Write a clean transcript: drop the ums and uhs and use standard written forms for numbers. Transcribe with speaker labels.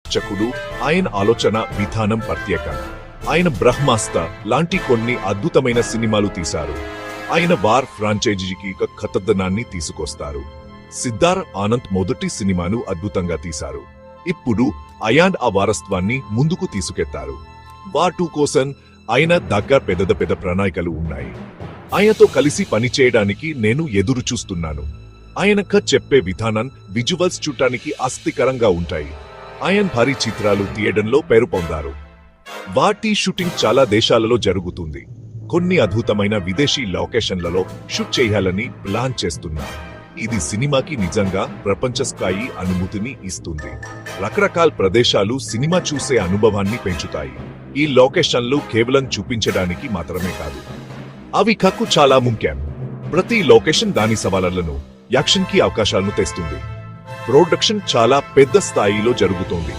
Speaker 1: దర్శకుడు, ఆయన ఆలోచన విధానం ప్రత్యేకం. ఆయన బ్రహ్మాస్త్ర లాంటి కొన్ని అద్భుతమైన సినిమాలు తీశారు. ఆయన వార్ ఫ్రాంచైజీకి ఒక కథనాన్ని తీసుకొస్తారు. సిద్ధార్థ్ ఆనంద్ మొదటి సినిమాను అద్భుతంగా తీశారు. ఇప్పుడు ఆయన ఆ వారసత్వాన్ని ముందుకు తీసుకెళ్తారు. వార్ 2 కోసం ఆయన దగ్గర పెద్ద ప్రణాళికలు ఉన్నాయి. ఆయనతో కలిసి పనిచేయడానికి నేను ఎదురు చూస్తున్నాను. ఆయన కథ చెప్పే విధానం, విజువల్స్ చూడటానికి ఆసక్తికరంగా ఉంటాయి. ఆయన భారీ చిత్రాలు తీయడంలో పేరు పొందారు. వాటి షూటింగ్ చాలా దేశాలలో జరుగుతుంది. కొన్ని అద్భుతమైన విదేశీ లొకేషన్లలో షూట్ చేయాలని ప్లాన్ చేస్తున్నారు. ఇది సినిమాకి నిజంగా ప్రపంచ స్థాయి అనుభూతిని ఇస్తుంది. రకరకాల ప్రదేశాలు సినిమా చూసే అనుభవాన్ని పెంచుతాయి. ఈ లొకేషన్లు కేవలం చూపించడానికి మాత్రమే కాదు, అవి కథకు చాలా ముఖ్యం. ప్రతి లొకేషన్ దాని సవాళ్లను, యాక్షన్ కి అవకాశాలను తెస్తుంది. ప్రొడక్షన్ చాలా పెద్ద స్థాయిలో జరుగుతోంది.